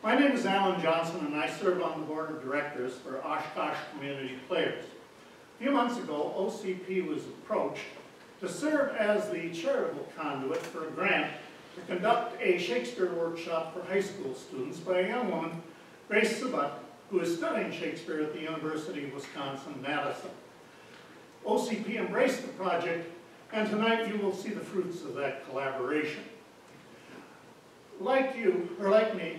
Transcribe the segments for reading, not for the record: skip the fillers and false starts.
My name is Alan Johnson, and I serve on the board of directors for Oshkosh Community Players. A few months ago, OCP was approached to serve as the charitable conduit for a grant to conduct a Shakespeare workshop for high school students by a young woman, Grace Sabat, who is studying Shakespeare at the University of Wisconsin-Madison. OCP embraced the project, and tonight you will see the fruits of that collaboration. Like you, or like me,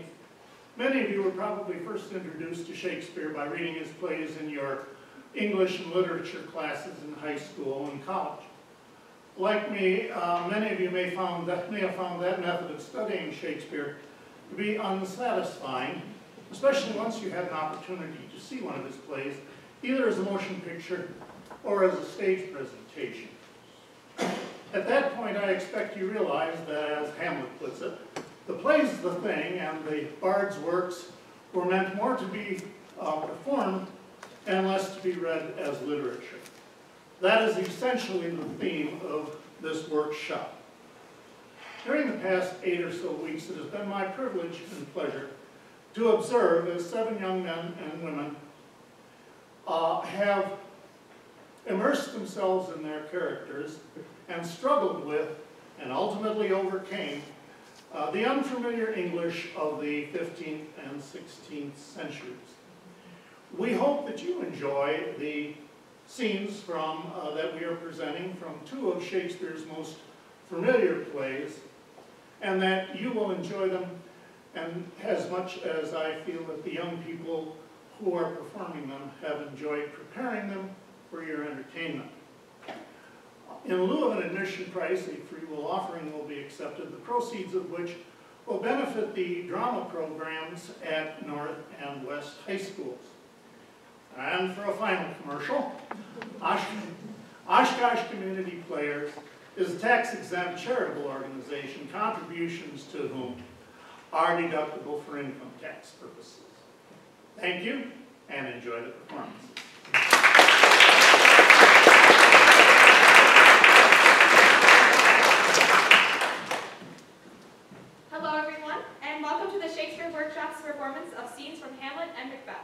many of you were probably first introduced to Shakespeare by reading his plays in your English and literature classes in high school and college. Like me, many of you may have found that method of studying Shakespeare to be unsatisfying, especially once you had an opportunity to see one of his plays, either as a motion picture or as a stage presentation. At that point, I expect you realize that, as Hamlet puts it, the play's the thing, and the bard's works were meant more to be performed and less to be read as literature. That is essentially the theme of this workshop. During the past 8 or so weeks, it has been my privilege and pleasure to observe as 7 young men and women have immersed themselves in their characters and struggled with and ultimately overcame the unfamiliar English of the 15th and 16th centuries. We hope that you enjoy the scenes that we are presenting from 2 of Shakespeare's most familiar plays, and that you will enjoy them and as much as I feel that the young people who are performing them have enjoyed preparing them for your entertainment. In lieu of an admission price, a free will offering will be accepted, the proceeds of which will benefit the drama programs at North and West High Schools. And for a final commercial, Oshkosh Community Players is a tax-exempt charitable organization, contributions to whom are deductible for income tax purposes. Thank you, and enjoy the performance. Hello everyone, and welcome to the Shakespeare Workshop's performance of scenes from Hamlet and Macbeth.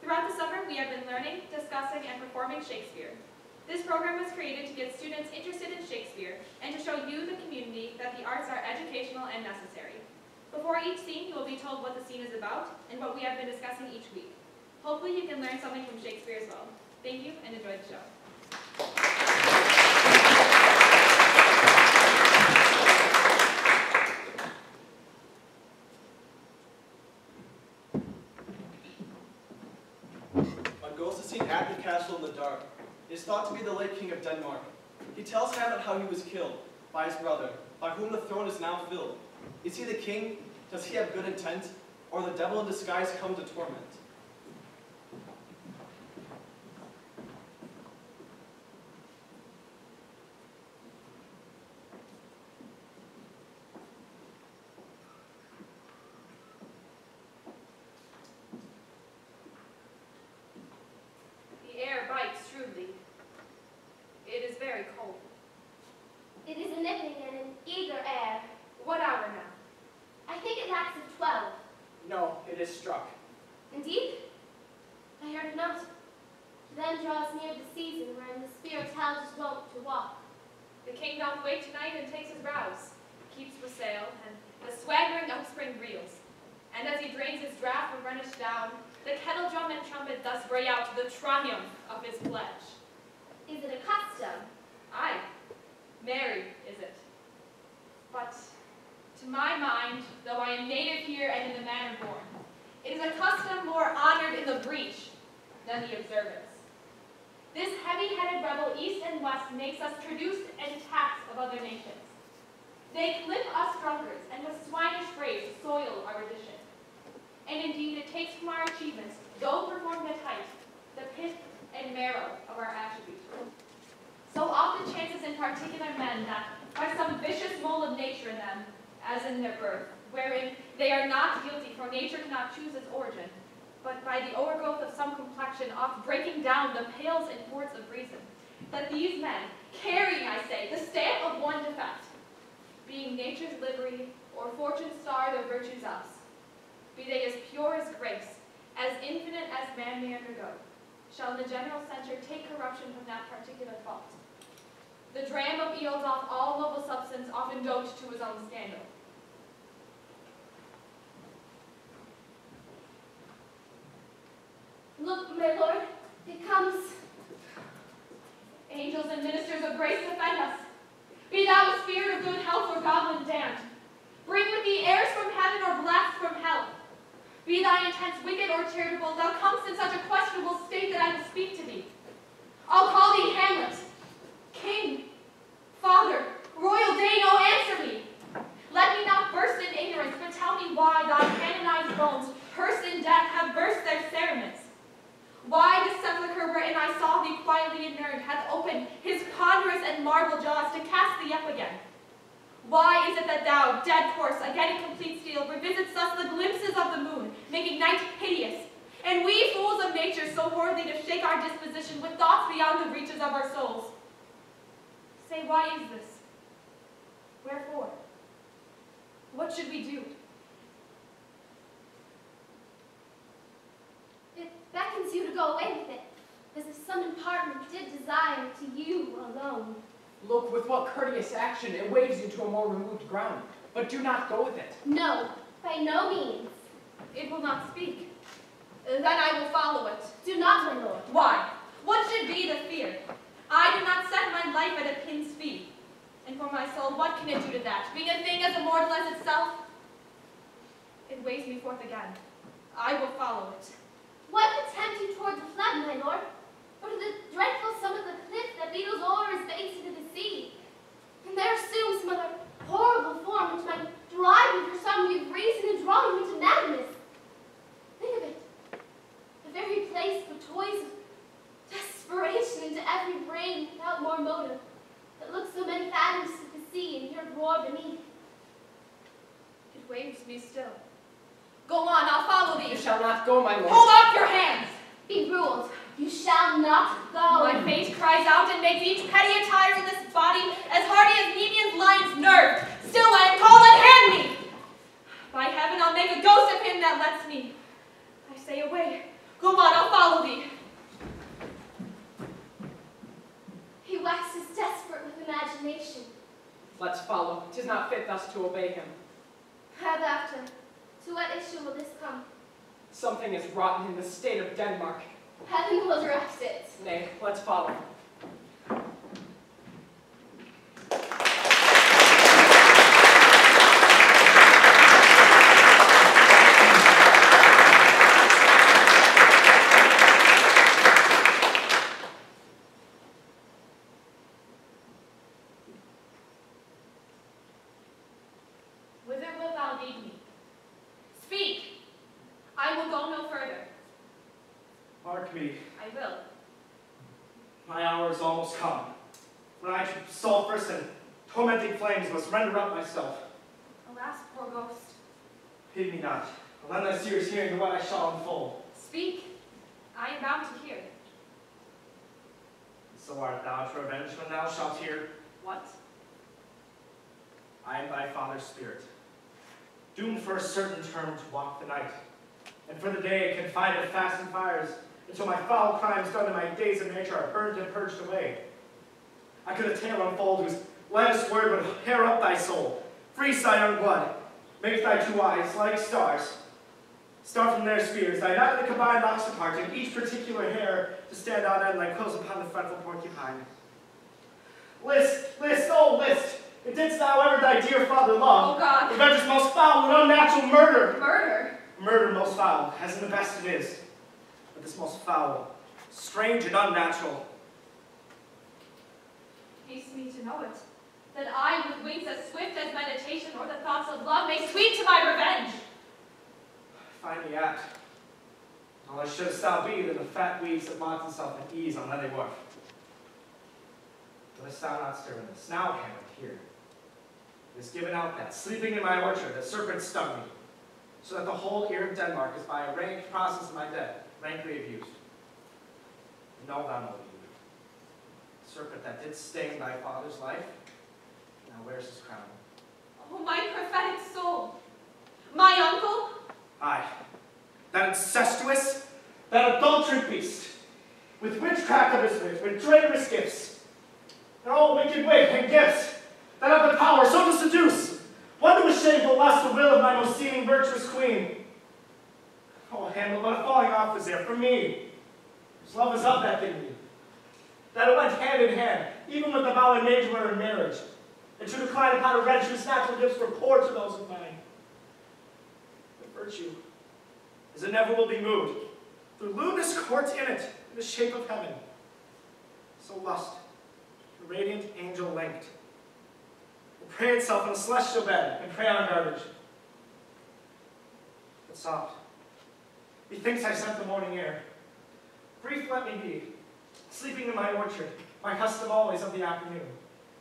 Throughout the summer, we have been learning, discussing, and performing Shakespeare. This program was created to get students interested in Shakespeare and to show you, the community, that the arts are educational and necessary. Before each scene, you will be told what the scene is about and what we have been discussing each week. Hopefully you can learn something from Shakespeare as well. Thank you, and enjoy the show. One goes to see Abbey Castle in the dark. It is thought to be the late King of Denmark. He tells Hamlet how he was killed by his brother, by whom the throne is now filled. Is he the king? Does he have good intent? Or the devil in disguise come to torment? The king doth wake tonight and takes his rouse, keeps for sail, and the swaggering upspring reels. And as he drains his draught from Rhenish down, the kettle drum and trumpet thus bray out the triumph of his pledge. Is it a custom? Aye, marry is it. But to my mind, though I am native here and in the manor born, it is a custom more honored in the breach than the observance. This heavy-headed rebel east and west makes us traduced and taxed of other nations. They clip us drunkards, and with swinish phrase soil our edition. And indeed it takes from our achievements, though performed at height, the pith and marrow of our attributes. So often chances in particular men that, by some vicious mold of nature in them, as in their birth, wherein they are not guilty, for nature cannot choose its origin, but by the overgrowth of some complexion, oft breaking down the pales and forts of reason, that these men, carrying, I say, the stamp of one defect, being nature's livery, or fortune's star their virtues else, be they as pure as grace, as infinite as man may undergo, shall in the general censure take corruption from that particular fault. The dram of eel doth all noble substance often dote to his own scandal. Look, my lord, it comes. Angels and ministers of grace defend us. Be thou a spirit of good health or goblin damned. Bring with thee heirs from heaven or blast from hell. Be thy intents wicked or charitable, thou comest in such a questionable state that I will speak to thee. I'll call thee Hamlet. King, father, royal Dane, oh answer me. Let me not burst in ignorance, but tell me why thy canonized bones, hearsed in death, have burst their cerements. Why this sepulchre wherein I saw thee quietly inurned hath opened his ponderous and marble jaws to cast thee up again? Why is it that thou, dead corse, again in complete steel, revisits thus the glimpses of the moon, making night hideous, and we fools of nature so horridly to shake our disposition with thoughts beyond the reaches of our souls? Say, why is this? Wherefore? What should we do? It beckons you to go away with it, as if some impartment did desire to you alone. Look with what courteous action it waves you to a more removed ground, but do not go with it. No, by no means. It will not speak. Then I will follow it. Do not, my lord. Why? What should be the fear? I do not set my life at a pin's fee. And for my soul, what can it do to that, being a thing as immortal as itself? It weighs me forth again. I will follow it. What could tempt you toward the flood, my lord? Or to the dreadful summit of the cliff that beetles o'er his base into the sea? And there assumes some other horrible form which might drive you for some new reason and draw you into madness. Think of it. The very place for toys of desperation into every brain without more motive, that looks so many fathoms to the sea and hear roar beneath. It waves me still. Go on, I'll follow thee. You shall not go, my lord. Hold up your hands! Be ruled. You shall not go. My fate cries out and makes each petty attire in this body as hardy as Nemean's lion's nerve. Still I am called, unhand me! By heaven, I'll make a ghost of him that lets me. I say away. Go on, I'll follow thee. He waxes desperate with imagination. Let's follow. 'Tis not fit thus to obey him. Hereafter, to what issue will this come? Something is rotten in the state of Denmark. Heaven will direct it. Nay, let's follow. Whither wilt thou lead me? Speak! I will go no further. Mark me, I will. my hour is almost come, when I to sulphurous and tormenting flames must render up myself. Alas, poor ghost. Heed me not, and lend thy ears hearing to what I shall unfold. Speak. I am bound to hear. So art thou to revenge when thou shalt hear? What? I am thy father's spirit, doomed for a certain term to walk the night, and for the day confined to fastened fires, until my foul crimes done in my days of nature are burned and purged away. I could a tale unfold whose Lightest word would hair up thy soul, freeze thy young blood, make thy two eyes like stars. Start from their spheres, thy not the combined locks apart, and each particular hair to stand on end like quills upon the fretful porcupine. List, oh list! And didst thou ever thy dear father love? Oh God. Revenge is most foul and unnatural murder. Murder? Murder most foul, as in the best it is. But this most foul, strange and unnatural. Haste me to know it, that I with wings as swift as meditation or the thoughts of love may sweep to my revenge. Find me at. All shouldst thou be than the fat weeds that lodge himself at ease on Lily Wharf. Dost thou not stir in this? Now, Hamlet, here. It is given out that, sleeping in my orchard, the serpent stung me, so that the whole ear of Denmark is by a rank process of my death, rankly abused. Know thou, know you, serpent that did stain thy father's life, now wears his crown. Oh, my prophetic soul! My uncle? Aye, that incestuous, that adulterous beast, with witchcraft of his wit, with traitorous gifts, and all wicked wit and gifts, that have the power so to seduce, one to a shameful lust the will of my most seeming virtuous queen. Oh, Hamlet, what a falling off is there for me, whose love is of that dignity, that it went hand in hand, even with the vow I made to her in marriage, and to decline upon a wretch whose natural gifts were poor to those of mine. But virtue, as it never will be moved, through luminous courts in it, in the shape of heaven, so lust, the radiant angel linked, will pray itself in a celestial bed and prey on garbage. But soft, methinks I scent the morning air. Brief let me be, sleeping in my orchard, my custom always of the afternoon,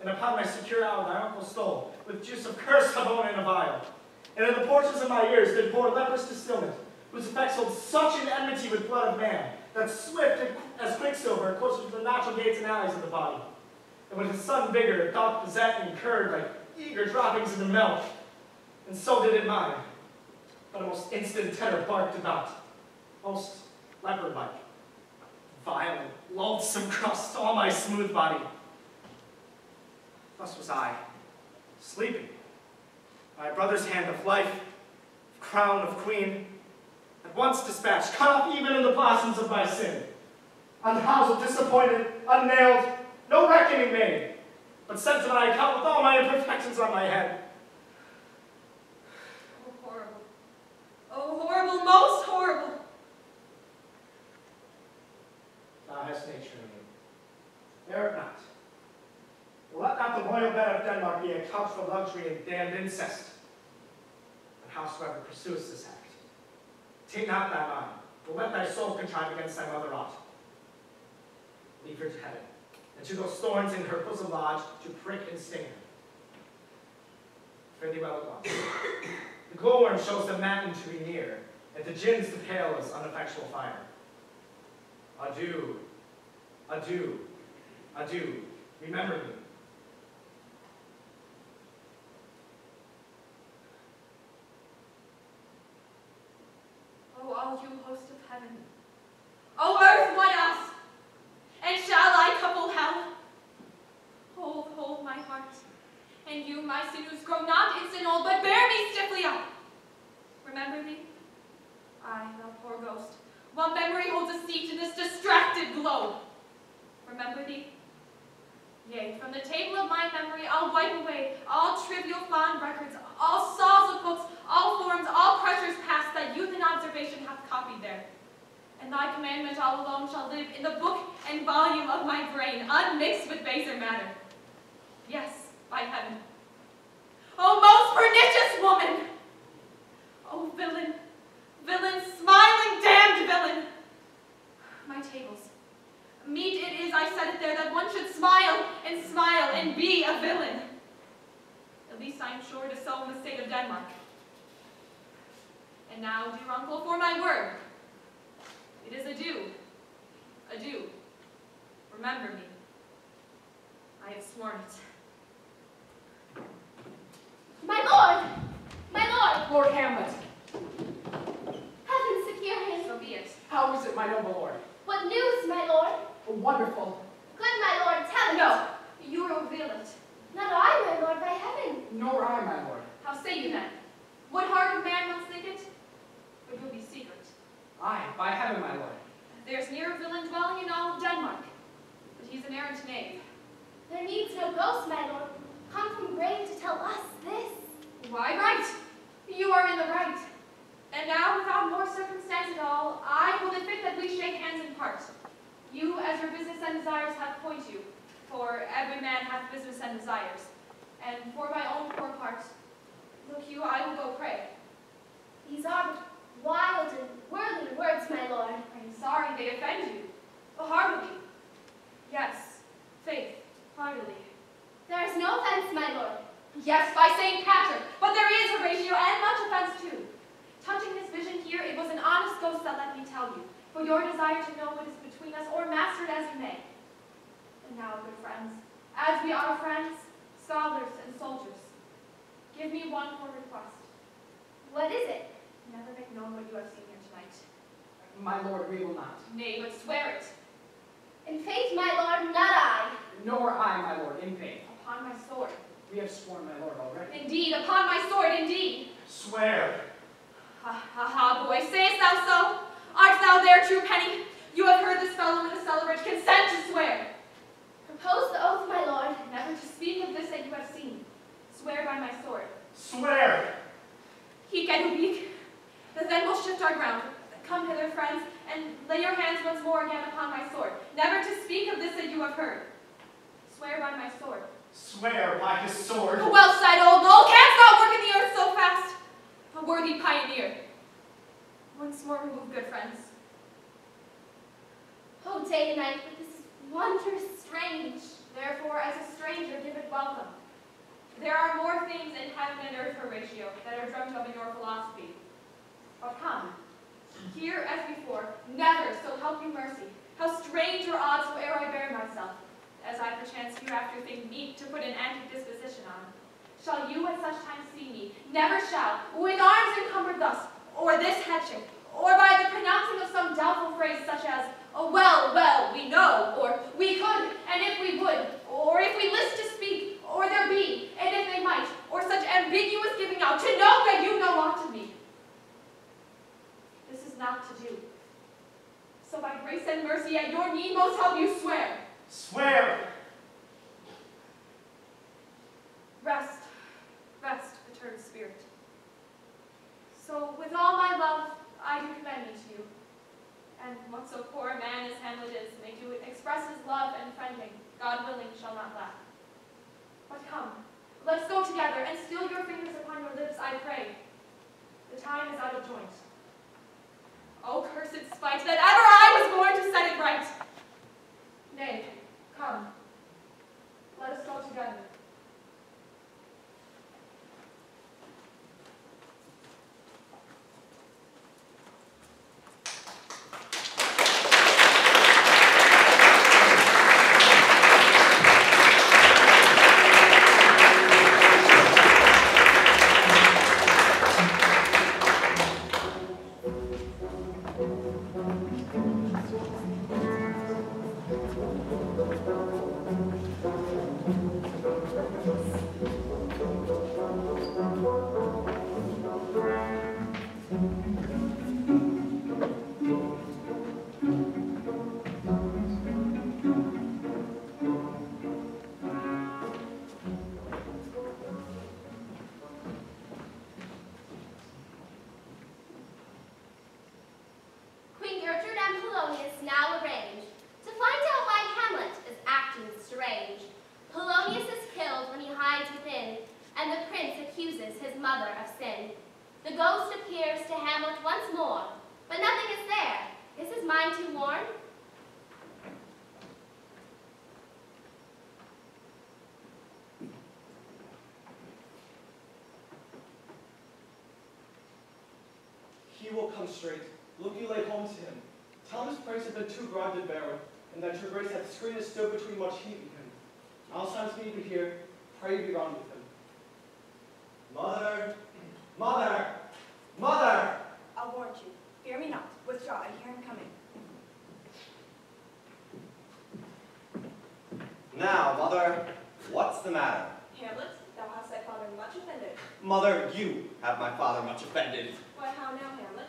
and upon my secure hour thy uncle stole, with juice of cursed Havon in a vial, and in the porches of my ears did pour leprous distillment, whose effects hold such an enmity with blood of man, that swift as quicksilver closer to the natural gates and alleys of the body, and with his sudden vigor doth possess and curd like eager droppings into milk, and so did it mine, but a most instant tenor barked about, most leopard-like, vile, loathsome crust all my smooth body. Thus was I, sleeping, my brother's hand of life, of crown of queen, at once dispatched, cut off even in the blossoms of my sin, unhoused, disappointed, unnailed, no reckoning made, but sent to my account with all my imperfections on my head. Oh, horrible. Oh, horrible, most horrible. Thou hast nature in thee. Bear it not. Let not the royal bed of Denmark be a couch for luxury and damned incest. But howsoever pursuest this act, take not thy mind, but let thy soul contrive against thy mother aught. Leave her to heaven, and to those thorns in her bosom lodge to prick and sting her. Fare thee well at once. The glowworm shows the matin to be near, and the gins to pale as uneffectual fire. Adieu, adieu, adieu, remember me. Oh, all you host of heaven. Oh, earth, what else? And shall I couple hell? Hold, hold my heart. And you, my sinews, grow not instant old, but bear me stiffly up. Remember thee? I, thou poor ghost, while memory holds a seat in this distracted globe. Remember thee? Yea, from the table of my memory I'll wipe away all trivial fond records, all saws of books, all forms, all pressures past that youth and observation hath copied there. And thy commandment all alone shall live in the book and volume of my brain, unmixed with baser matter. Yes, by heaven. O most pernicious woman! O villain, villain, smiling, damned villain! My tables. Meet it is, I said it there, that one should smile and be a villain. At least I am sure it is so in the state of Denmark. And now, dear uncle, for my word. It is adieu, adieu. Remember me. I have sworn it. My lord! My lord! Lord Hamlet, Heaven secure him. So be it. how is it, my noble lord? What news, my lord? Wonderful. Good, my lord, tell it. No, you reveal it. Not I, You, as your business and desires hath point you, for every man hath business and desires. And for my own poor part, look you, I will go pray. These are but wild and worldly words, my lord. I am sorry they offend you. But heartily. Yes, faith, heartily. There is no offense, my lord. Yes, by St. Patrick, but there is Horatio, and much offense too. Touching this vision here, it was an honest ghost that let me tell you, for your desire to know what is between us, or master it as you may. And now, good friends, as we are friends, scholars, and soldiers, give me one more request. What is it? Never make known what you have seen here tonight. My lord, we will not. Nay, but swear it. In faith, my lord, not I. Nor I, my lord, in faith. Upon my sword. We have sworn, my lord, already. Indeed, upon my sword, indeed. Swear. Ha, ha, ha, boy, sayest thou so? Art thou there, true penny? You have heard this fellow in the cellarage. Consent to swear. Propose the oath, my lord. Never to speak of this that you have seen. Swear by my sword. Swear. Hic et ubique. Then we'll shift our ground. Come hither, friends, and lay your hands once more again upon my sword. Never to speak of this that you have heard. Swear by my sword. Swear by his sword. Well said, old Noel. Canst thou work in the earth so fast? A worthy pioneer. Once more remove, good friends. Oh, day and night, but this is wondrous strange. Therefore, as a stranger, give it welcome. There are more things in heaven and earth, Horatio, that are dreamt of in your philosophy. But come, here as before, never, so help you mercy, how strange or odd soe'er I bear myself, as I perchance hereafter think meet to put an antic disposition on, shall you at such time see me, never shall, with arms encumbered thus, or this headship, or by the pronouncing of some doubtful phrase such as, oh, well, well, we know, or we could, and if we would, or if we list to speak, or there be, and if they might, or such ambiguous giving out, to know that you know aught of me. This is not to do. So by grace and mercy at your need most help you swear. Swear. Rest, rest, perturbed spirit. So with all my love, I do commend me to you. And what so poor a man as Hamlet is may do express his love and friending, God willing shall not lack. But come, let's go together, and still your fingers upon your lips, I pray. The time is out of joint. Oh, cursed spite, that ever I was born to set it right! Nay, come, let us go together. Now arrange to find out why Hamlet is acting strange. Polonius is killed when he hides within, and the prince accuses his mother of sin. The ghost appears to Hamlet once more, but nothing is there. Is his mind too worn? He will come straight. Look you lay home to him. Tell him his praise hath been too broad to bear, and that your grace hath screened and stood between much heat and him. Alzheimer's me to hear, pray be gone with him. Mother! Mother! Mother! I'll warrant you. Fear me not. Withdraw, I hear him coming. Now, mother, what's the matter? Hamlet, thou hast thy father much offended. Mother, you have my father much offended. Why, how now, Hamlet?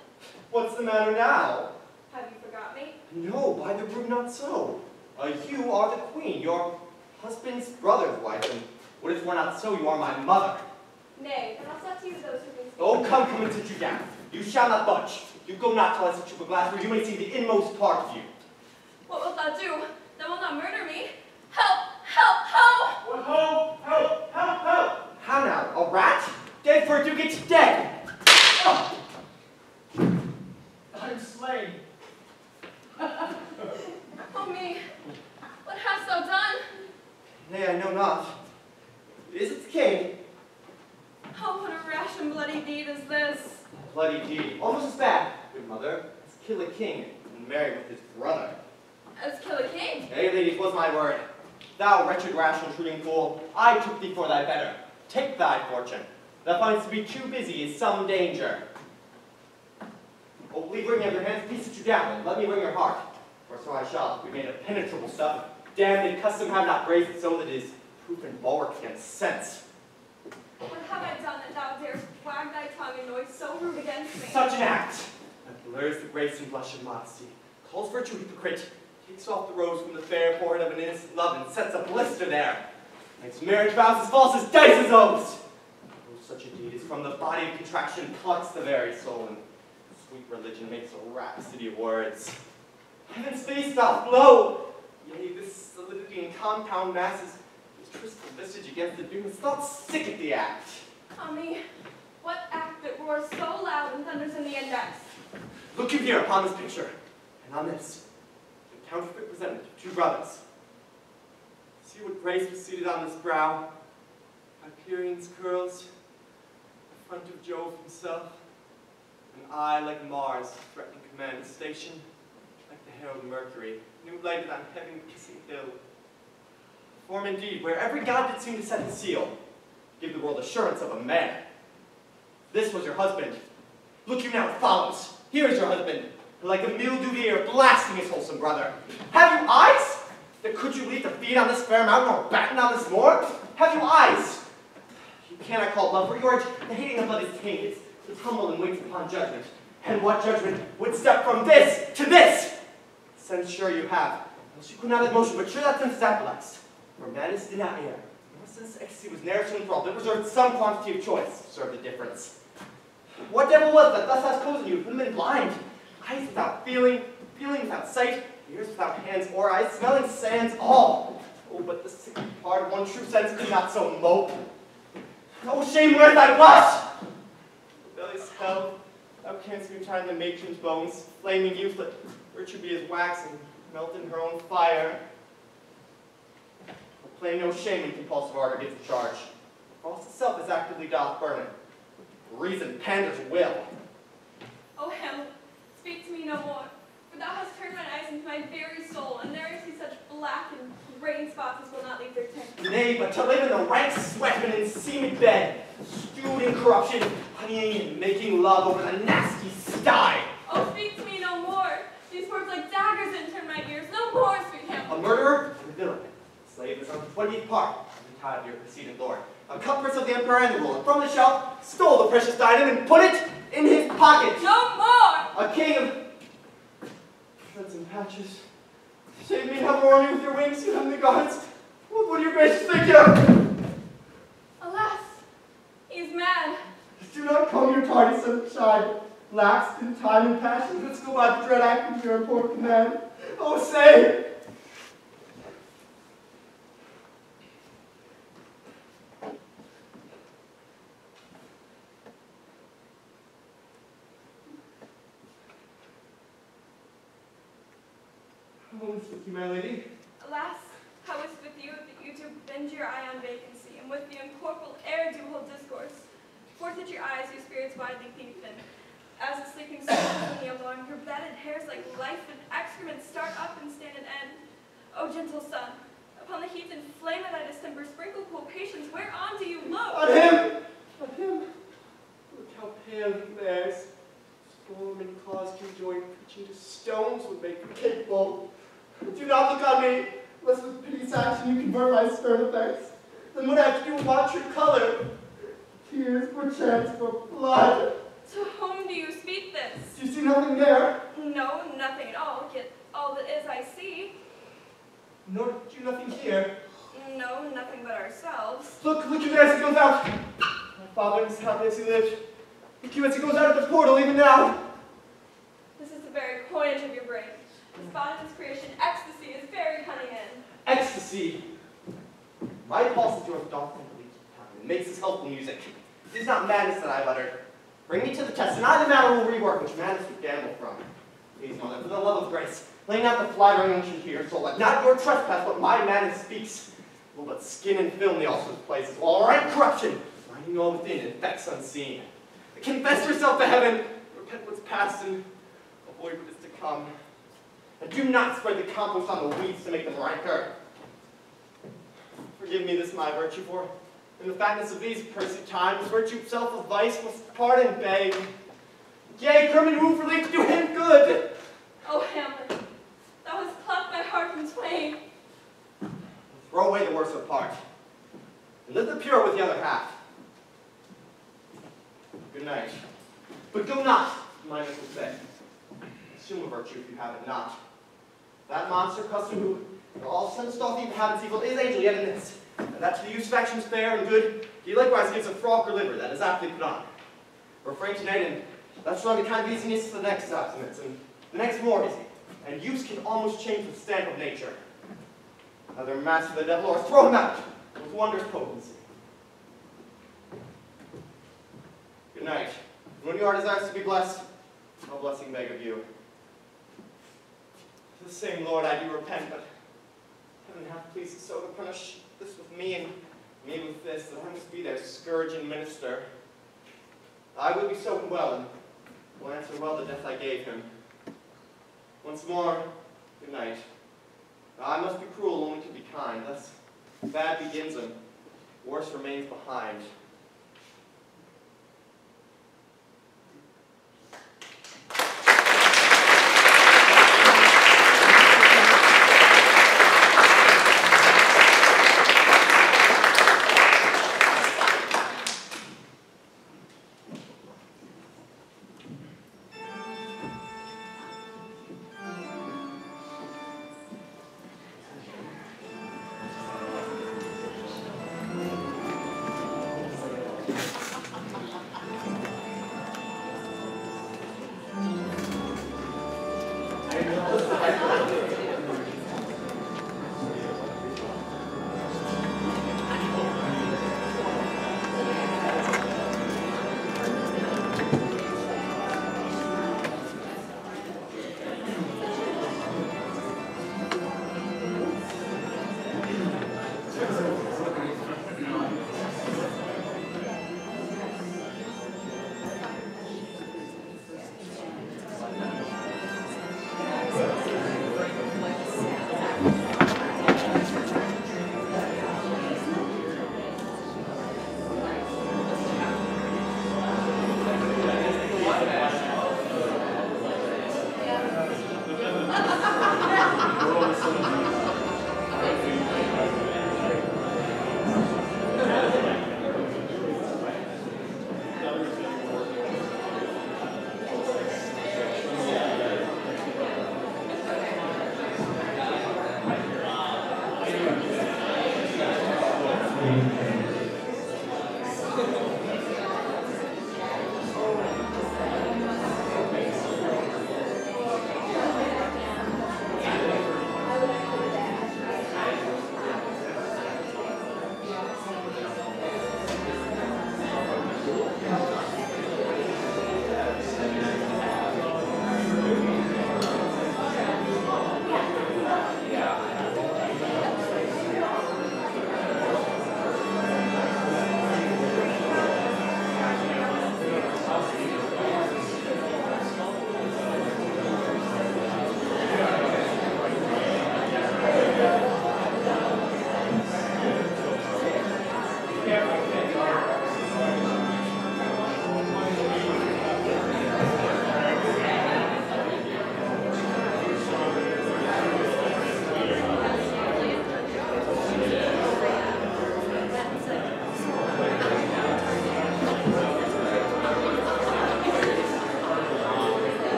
What's the matter now? Have you forgot me? No, by the rood not so. You are the queen, your husband's brother's wife, and what if we're not so, you are my mother. Nay, then I'll set to you those who can speak. Oh, come and sit you down. You shall not budge. You go not till I set you a glass where you may see the inmost part of you. What wilt thou do? Thou wilt not murder me? Help! Help! Help! What ho? Help! Help! Help! How now? A rat? Dead for a duke, it's dead! Oh. I'm slain. Oh me! What hast thou done? Nay, I know not. Is it the king? Oh, what a rash and bloody deed is this! Bloody deed. Almost as bad, good mother, as kill a king and marry with his brother. As kill a king? Nay, lady, 'twas my word. Thou wretched, rash, intruding fool, I took thee for thy better. Take thy fortune. Thou findest to be too busy is some danger. Oh, leave wringing of your hands, peace sit you down, and let me wring your heart. For so I shall, be made of penetrable stuff. Damned custom have not braced it so that it is proof and bulwark against sense. What have I done that thou darest wag thy tongue in noise so rude against me? Such an act that blurs the grace and blush of modesty, calls virtue hypocrite, takes off the rose from the fair forehead of an innocent love and sets a blister there, makes marriage vows as false as dice oaths. Oh, such a deed is from the body of contraction, plucks the very soul, and sweet religion makes a rhapsody of words. Heaven's face doth blow, yea, this solidity in compound masses, this crystal visage against the doom, is thought sick at the act. Oh me! What act that roars so loud and thunders in the index? Look you here upon this picture, and on this, the counterfeit presentment of two brothers. See what grace was seated on this brow, Hyperion's curls, the front of Jove himself, an eye like Mars, threatening command, a station like the herald Mercury, new lighted on heaven-kissing hill. Form indeed, where every god did seem to set the seal, give the world assurance of a man. This was your husband. Look you now, it follows. Here is your husband, like a mildewed ear blasting his wholesome brother. Have you eyes? That could you leave to feed on this fair mountain or batten on this moor? Have you eyes? You cannot call love, for yours the hating of blood is tainted. It's humble and waits upon judgment. And what judgment would step from this to this? Sense sure you have, else you could not have motion, but sure that sense is apoplexed. For madness did not err. Nor since ecstasy was ne'er to enthralled, it reserved some quantity of choice, serve the difference. What devil was that thus has chosen you, put them in blind? Eyes without feeling, feeling without sight, ears without hands or eyes, smelling sands all. Oh, but the sickly part of one true sense could not so mope. Oh, shame where thy blush! Rebellious hell, thou canst be trying the matron's bones, flaming youth, let virtue be as wax and melt in her own fire. Proclaim no shame when compulsive ardor gets the charge. False itself is actively doth burn it. Reason panders will. Oh Hamlet, speak to me no more, for thou hast turned mine eyes into my very soul, and there I see such black and graying spots as will not leave their tint. Nay, but to live in the rank sweatman and seamy bed, stewed in corruption, honeying and making love over the nasty sty. Oh, speak to me no more. These words like daggers enter my ears. No more, sweet Hamlet. A murderer and a villain, slave is on the 20th part of the tide of your precedent lord. A cutpurse of the emperor and the ruler, from the shelf, stole the precious item and put it in his pocket. No more! A king of shreds and patches. Save me and have warned me with your wings, you heavenly gods. What would your gracious think of? Alas, he's mad. Do not call your tardy son of child, laxed in time and passion. Let's go by the dread act of your important command. Oh, say! Oh, thank you, my lady. Alas, how is it with you that you do bend your eye on vacancy, and with the incorporeal air do hold discourse? Forth at your eyes your spirits widely peep, and as the sleeping soul in the alarm, your bedded hairs like life and excrement start up and stand at end. O gentle sun, upon the heat and flame of thy distemper, sprinkle cool patience, whereon do you look? On him! On him! Look how pale he bears. Storm and cause to joy, preaching to stones would make him capable. Do not look on me, lest with piteous action you convert my stern effects. Then what I have to do with my true color? Tears, perchance, for blood. To whom do you speak this? Do you see nothing there? No, nothing at all, yet all that is I see. Nor do you nothing here. No, nothing but ourselves. Look you there as he goes out. My father is happy as he lived. Look you as he goes out of the portal even now. This is the very coinage of your brain. The spot in his creation, ecstasy, is very cunning in. Ecstasy. My pulses your doth complete time. It makes his helpful music. It is not madness that I have uttered. Bring me to the test, and I the matter will rework which madness would gamble from. Please, mother, for the love of grace, laying out the flattering ancient here, so let not your trespass what my madness speaks. Will but skin and film the ulcer's places, while all right corruption, finding all within, infects unseen. Confess yourself to heaven, repent what's past, and avoid what is to come. And do not spread the compost on the weeds to make them ranker. Forgive me this my virtue, for in the fatness of these pursy times, virtue itself of vice must pardon beg. Yea, crimin who for leave to do him good. Oh, Hamlet, thou hast cleft my heart in twain. Throw away the worser part, and live the pure with the other half. Good night. But go not, my uncle said. Assume a virtue if you have it not. That monster custom who, in all sense doth even habits evil, is angel yet in this, and that to the use of actions fair and good, he likewise gives a frock or liver that is aptly put on. Refrain tonight, and that's not the kind of easiness to the next abstinence, and the next more easy, and use can almost change the stamp of nature. Either master the devil or throw him out with wondrous potency. Good night. And when you are desirous to be blessed, no blessing beg of you. To the same Lord I do repent, but heaven hath pleased so to punish this with me and me with this, that I must be their scourge and minister. I would be so well, and will answer well the death I gave him. Once more, good night. I must be cruel only to be kind, thus bad begins and worse remains behind.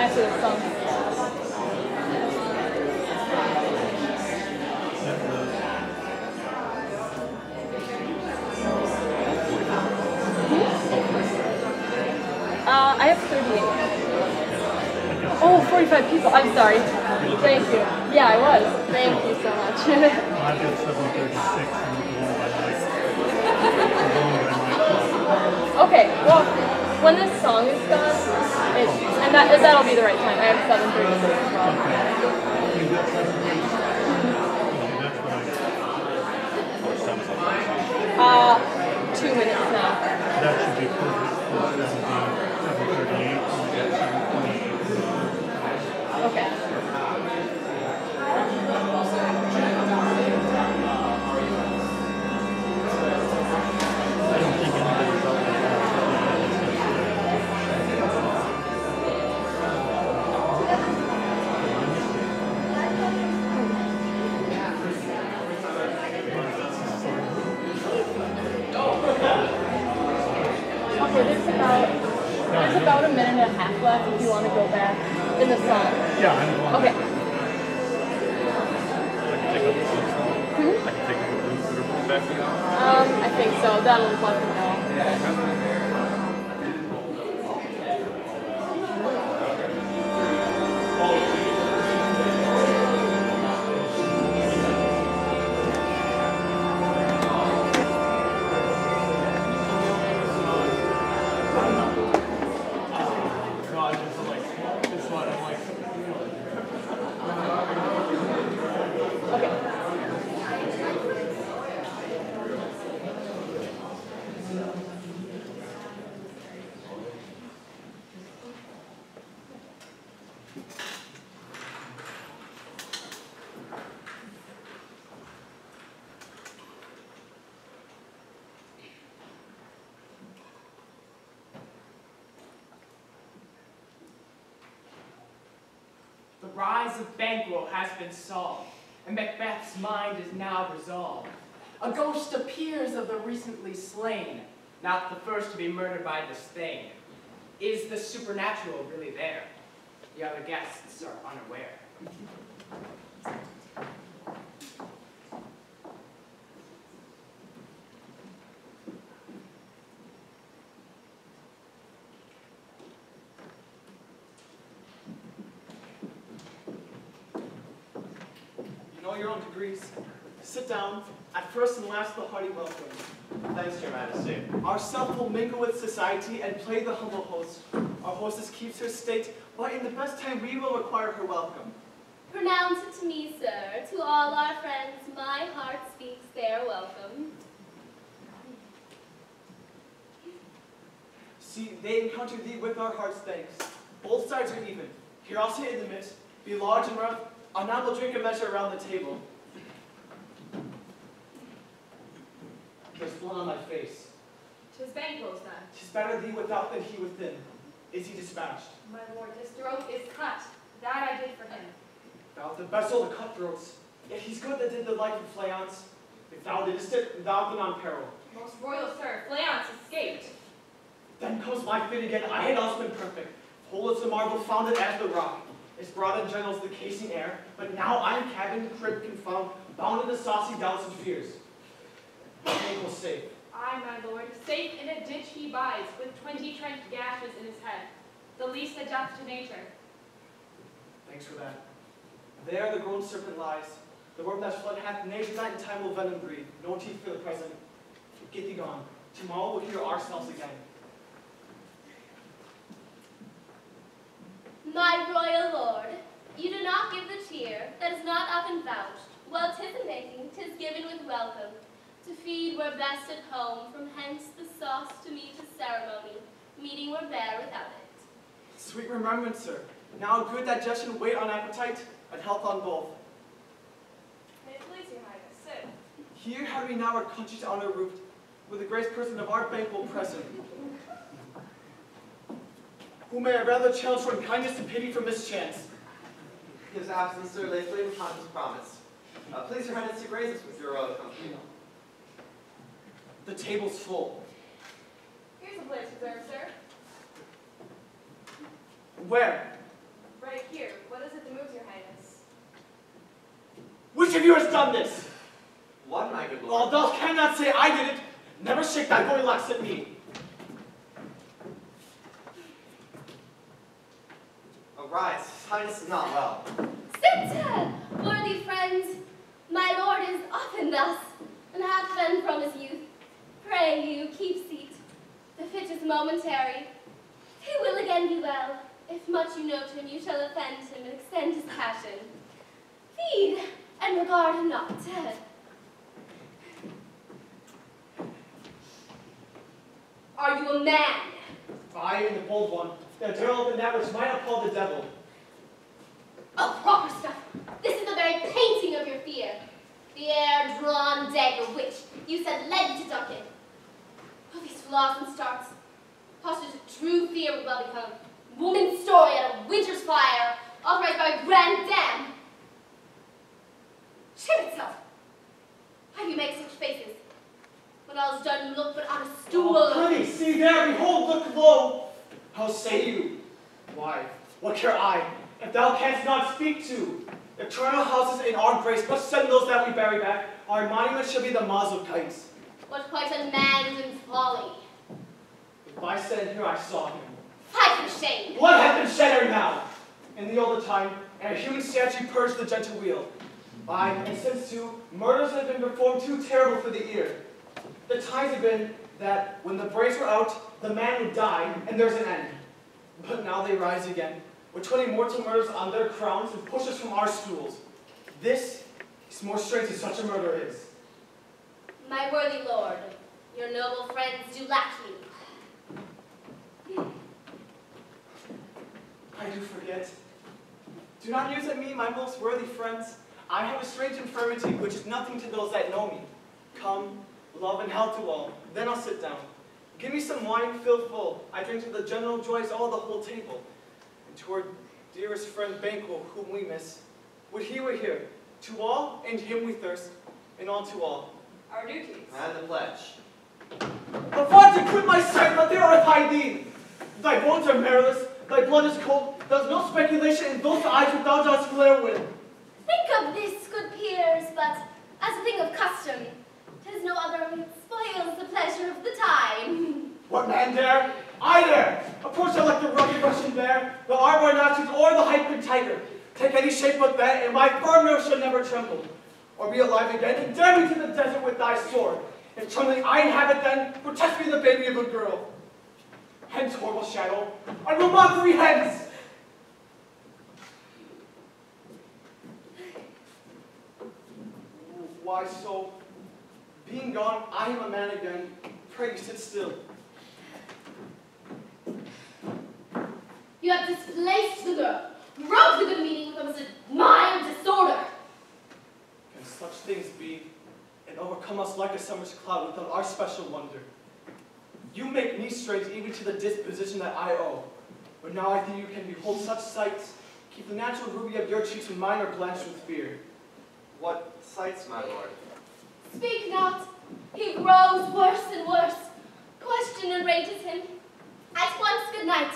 after the song. I have 38. Oh, 45 people. I'm sorry. Thank you. Yeah, I was. Thank you so much. I've got 736 and we're going by like. Okay, well, when this song is done, that'll be the right time. I have 7:36 as well. Okay. You've got 736. That's 2 minutes now. that should be perfect for 738. Okay. I don't think anybody's out there. Okay, there's about a minute and a half left if you want to go back in the song. Yeah, I'm going. Okay. I can take a blue that are back to I think so. That'll let them know. The rise of Banquo has been solved, and Macbeth's mind is now resolved. A ghost appears of the recently slain, not the first to be murdered by this thing. Is the supernatural really there? The other guests are unaware. In all your own degrees, sit down, at first and last the hearty welcome. Thanks, Your Majesty. Ourself will mingle with society and play the humble host. Our hostess keeps her state, but in the best time we will require her welcome. Pronounce it to me, sir. To all our friends, my heart speaks their welcome. See, they encounter thee with our heart's thanks. Both sides are even. Here I'll sit in the midst, be large and rough, and now we'll drink a measure around the table. There's blood on my face. 'Tis Banquo's then. 'Tis better thee without than he within. Is he dispatched? My lord, his throat is cut. That I did for him. Thou the best of the cutthroats. Yet he's good that did the like of Fleance. If thou didst it, thou been on peril. Most royal sir, Fleance escaped. Then comes my fate again. I had also been perfect. Whole as the marble, founded as the rock. As broad and gentle as the casing air. But now I'm cabined, cribbed, confound, bound in the saucy doubts and fears. Banquo safe. Aye, my lord, safe in a ditch he bides, with 20 trenched gashes in his head, the least a death to nature. Thanks for that. There the grown serpent lies. The worm that flood hath nature that in time will venom breathe. No teeth for the present. Get thee gone. Tomorrow we'll hear ourselves again. My royal lord, you do not give the cheer that is not often vouched. Well, 'tis a making, 'tis given with welcome. To feed were best at home, from hence the sauce to meet a ceremony. Meeting were bare without it. Sweet remembrance, sir. Now good digestion wait on appetite, and health on both. May it please your highness, sit. Here have we now our country's honor roofed, with the grace person of our Banquo present. Who may I rather challenge for unkindness and pity for mischance? His absence, sir, lay flame upon his promise. Please, Your Highness, to grace us with your royal company. The table's full. Here's a place reserved, sir. Where? Right here. What is it that moves your highness? Which of you has done this? What, my good Well, lord? thou cannot say I did it. Never shake thy goldilocks at me. Arise, highness is not well. Sit, worthy friends. My lord is often thus, and hath been from his youth. Pray you, keep seat. The fit is momentary. He will again be well. If much you note him, you shall offend him and extend his passion. Feed, and regard him not. Are you a man? I am the bold one, the herald in that which might appall the devil. Oh, proper stuff. This is the very painting of your fear. The air-drawn dagger which, you said, led you to Duncan. Oh, these flaws and starts. Posture to true fear would well become. Woman's story at a winter's fire, authorized by a grand dam. Shame itself. Why do you make such faces? When all is done, you look but on a stool. Oh, prithee, see there, behold, look low. How say you? Why, what care I, if thou canst not speak to? Eternal houses in our grace, but send those that we bury back. Our monument shall be the maws of kites. What quite unman's folly. If I said here I saw him. Fight for shame. Blood hath been shed ere now. In the older time, and a human statue purged the gentle wheel. Aye, and since too, murders have been performed too terrible for the ear. The times have been that when the brains were out, the man would die, and there's an end. But now they rise again, with 20 mortal murders on their crowns and push us from our stools. This is more strange than such a murder is. My worthy lord, your noble friends do lack you. I do forget. Do not use at me, my most worthy friends. I have a strange infirmity, which is nothing to those that know me. Come, love and health to all. Then I'll sit down. Give me some wine, fill full. I drink to the general joys all the whole table. And to our dearest friend Banquo, whom we miss. Would he were here. To all, and him we thirst, and all to all. Our duties. And the pledge. Avaunt, quit my sight, let the earth hide thee. Thy bones are marrowless, thy blood is cold. There's no speculation in those eyes which thou dost glare with. Think of this, good peers, but as a thing of custom. 'Tis no other which spoils the pleasure of the time. What man dare? I dare! Approach I like the rugged Russian bear, the arbor-notched or the hyped tiger. Take any shape but that, and my firm nerve shall never tremble. Or be alive again, and dare me to the desert with thy sword. If trembling I inhabit then, protest me the baby of a girl. Hence, horrible shadow, I will mockery hence! Why so? Being gone, I am a man again. Pray sit still. You have displaced the girl, robbed the good meaning with almost a mild disorder. Can such things be, and overcome us like a summer's cloud without our special wonder? You make me strange even to the disposition that I owe. But now I think you can behold such sights, keep the natural ruby of your cheeks when mine are blanched with fear. What sights, my lord? Speak not. He grows worse and worse. Question enrages him. At once, good night.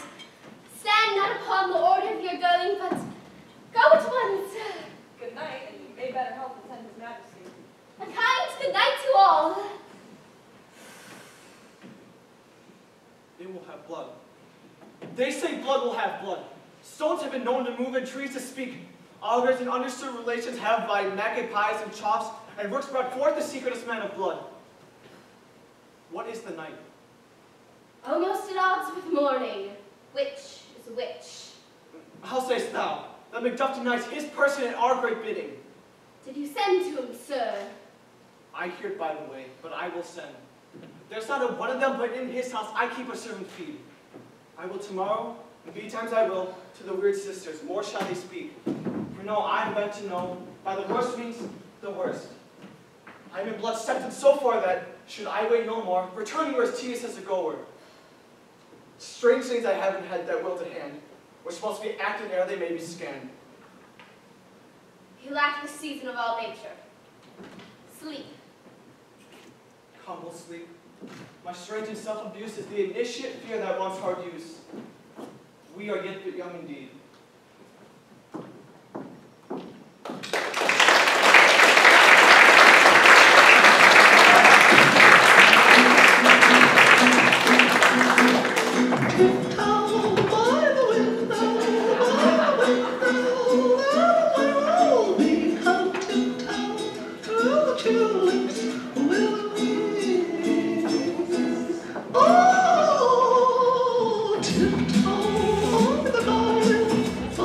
Stand not upon the order of your going, but go at once. Good night, and may better health attend his majesty. A kind good night to all. It will have blood. They say blood will have blood. Stones have been known to move and trees to speak. Augurs and understood relations have by magpies and chops, and rooks brought forth the secretest man of blood. What is the night? Almost at odds with morning. Which is which? How sayest thou? That Macduff denies his person at our great bidding. Did you send to him, sir? I hear it by the way, but I will send. There's not a one of them, but in his house I keep a servant feed. I will tomorrow, and betimes I will, to the weird sisters, more shall they speak. For now I am bent to know, by the worst means, the worst. I am in blood septed so far that, should I wait no more, returning were as tedious as a goer. Strange things I haven't had that will to hand, which must be acted ere they may be scanned. You lack the season of all nature. Sleep. Humble sleep. My strange and self-abuse is the initiate fear that wants hard use. We are yet but young indeed. tiptoe by the window, I'll be come tiptoe through the tulips with me. Oh, tiptoe over the garden, oh,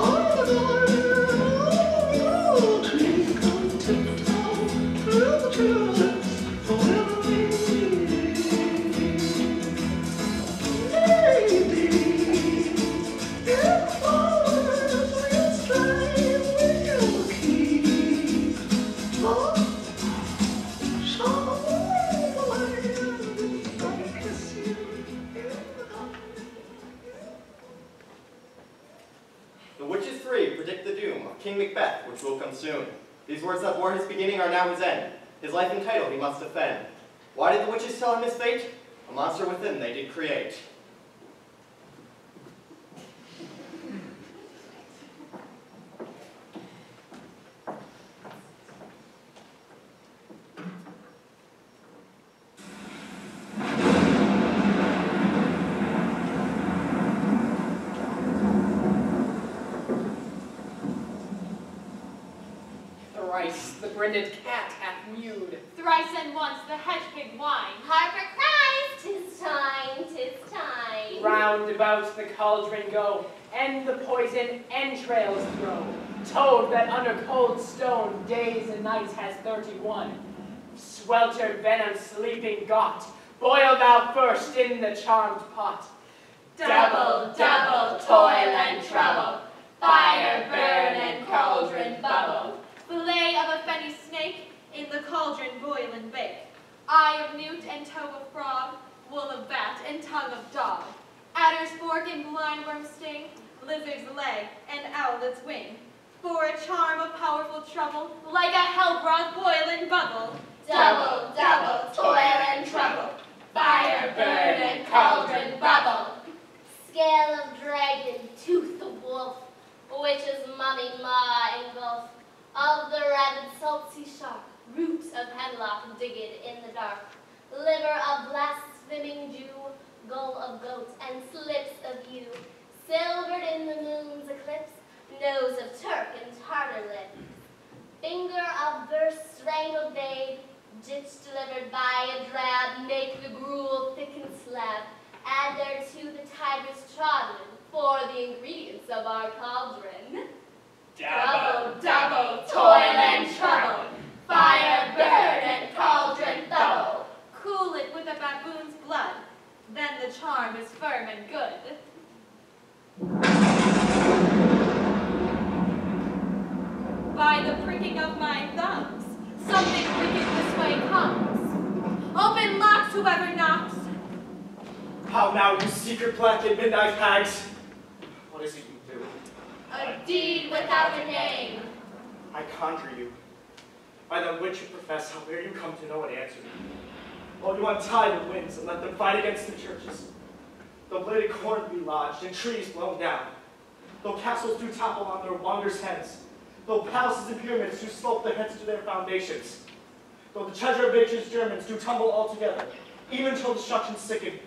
twinkle tiptoe through the tulips with me. Maybe if flowers will stray, we'll keep on showing the land. I kiss you in the garden. The witches three predict the doom of King Macbeth, which will come soon. These words that bore his beginning are now his end. His life and title he must defend. Why did the witches tell him his fate? A monster within they did create. Thrice the brinded cat hath mewed. Thrice and once the hedge pig whined. Harper cries, 'tis time, 'tis time. Round about the cauldron go, and the poison entrails throw. Toad that under cold stone days and nights has 31. Sweltered venom sleeping got, boil thou first in the charmed pot. Double, double, toil and trouble, fire burn and cauldron bubble. Fillet of a fenny snake, in the cauldron boil and bake. Eye of newt and toe of frog, wool of bat and tongue of dog. Adder's fork and blindworm sting, lizard's leg and owlet's wing. For a charm of powerful trouble, like a hell broth boil and bubble. Double, double, toil and trouble, fire burn and cauldron bubble. Scale of dragon, tooth of wolf, witch's mummy maw engulf. Of the rabid salt sea shark, roots of hemlock digged in the dark. Liver of blaspheming Jew, gull of goat, and slips of ewe. Silvered in the moon's eclipse, nose of Turk and Tartar lips. Finger of verse strangled babe, ditch delivered by a drab, make the gruel thick and slab. Add thereto the tiger's trodden, for the ingredients of our cauldron. Double, double, toil and trouble, fire burn and cauldron bubble. Cool it with a baboon's blood, then the charm is firm and good. By the pricking of my thumbs, something wicked this way comes. Open locks, whoever knocks. How now, you secret black and midnight hags? What is it you do? A deed without a name. I conjure you, by the which you profess, how dare you come to know and answer me? While you untie the winds and let them fight against the churches, though bladed corn be lodged and trees blown down, though castles do topple on their wonders' heads, though palaces and pyramids do slope their heads to their foundations, though the treasure of ancient Germans do tumble altogether, even till destruction sicken,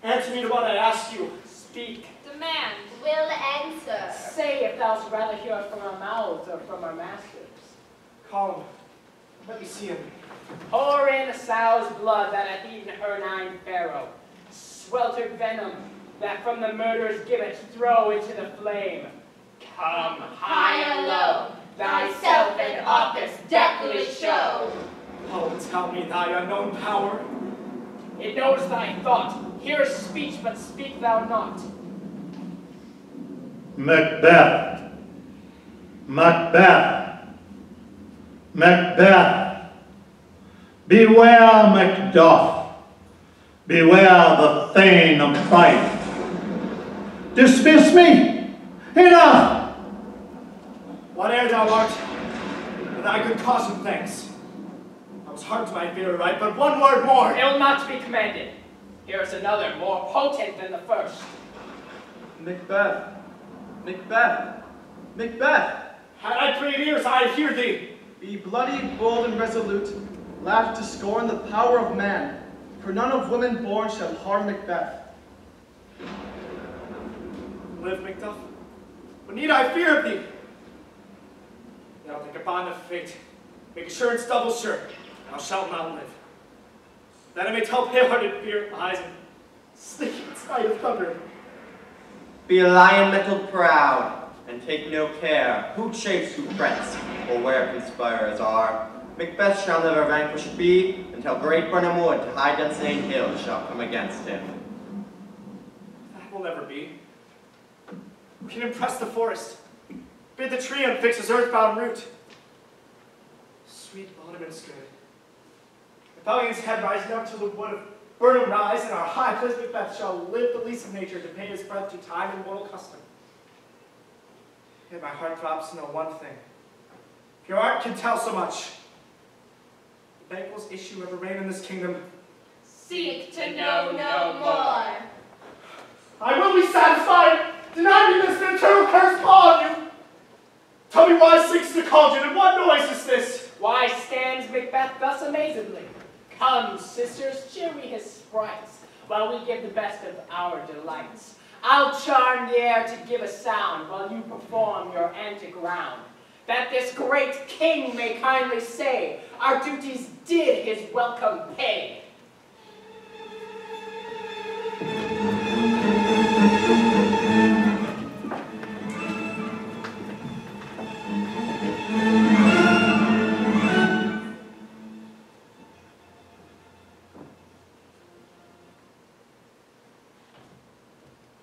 answer me to what I ask you. Speak. Demand. Will answer. Say if thou'st rather hear it from our mouths or from our masters. Call him. Let me see him. Pour in a sow's blood that hath eaten her 9 pharaoh. Sweltered venom that from the murderer's gibbet throw into the flame. Come, high or low, thyself in office deathly show. Oh, tell me thy unknown power. It knows thy thought, hears speech, but speak thou not. Macbeth, Macbeth, Macbeth. Beware Macduff, beware the Thane of Fife. Dismiss me, enough! Whate'er thou art, for thy good cause and thanks. I was hard to my fear right, but one word more. Ill not to be commanded. Here is another more potent than the first. Macbeth, Macbeth, Macbeth. Had I 3 ears, I'd hear thee. Be bloody, bold, and resolute. Laugh to scorn the power of man, for none of women born shall harm Macbeth. live, Macduff? What need I fear of thee? Thou take a bond of fate, make assurance double sure, thou shalt not live. That I may tell pale-hearted fear eyes and sleeping sight of thunder. Be a lion little proud, and take no care who chafes, who frets, or where conspirers are. Macbeth shall never vanquished be, until great Burnham Wood to high Dunsinane Hill shall come against him. That will never be. Who can impress the forest? Bid the tree unfix his earthbound root. Sweet monuments good. Rebellion's head rising up till the wood of Burnham rise, and our high place Macbeth shall live the lease of nature to pay his breath to time and mortal custom. Yet my heart drops to know one thing. If your art can tell so much, the banquet's issue ever reign in this kingdom. Seek to know no more. I will be satisfied. Deny me this eternal curse upon you. Tell me why sinks the cauldron, and what noise is this? Why stands Macbeth thus amazedly? Come, sisters, cheer we his sprites, while we give the best of our delights. I'll charm the air to give a sound, while you perform your antic round, that this great king may kindly say, our duties did his welcome pay.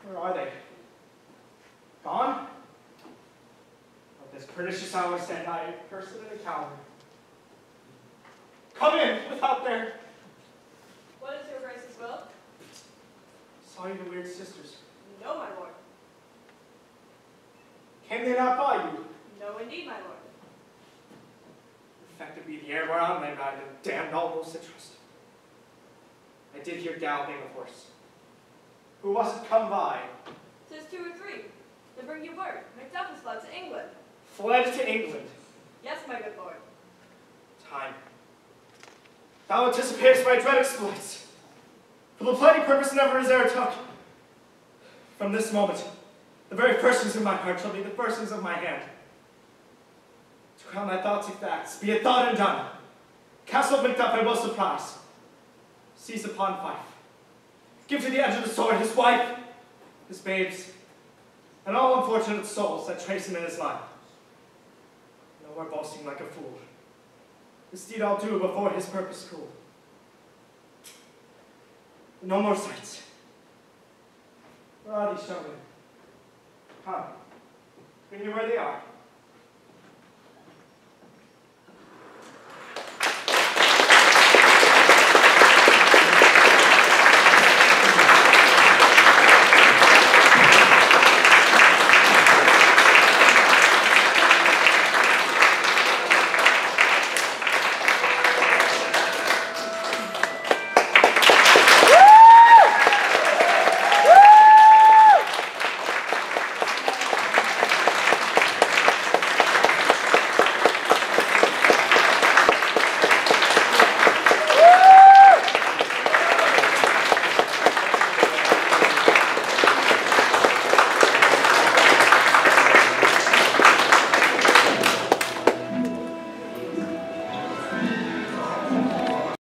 Where are they? Gone? Of this pernicious hour stand I, a person and a coward. Come in, without there. What is your grace's will? Saw you the weird sisters. No, my lord. Came they not by you? No, indeed, my lord. Infected be the air whereon they ride, and damned all those that trust. I did hear galloping of horse. Who was it come by? 'Tis 2 or 3. To bring you word, Macduff has fled to England. Fled to England. Yes, my good lord. Time. Thou anticipatest my dread exploits. For the bloody purpose never is e'er took. From this moment, the very firstings of my heart shall be the firstings of my hand. To crown thy thoughts with facts, be it thought and done. Castle of Macduff I will surprise. Seize upon Fife. Give to the edge of the sword his wife, his babes, and all unfortunate souls that trace him in his line. No more boasting like a fool. This deed I'll do before his purpose cool. No more sights. Where are these gentlemen? Come, bring them where they are.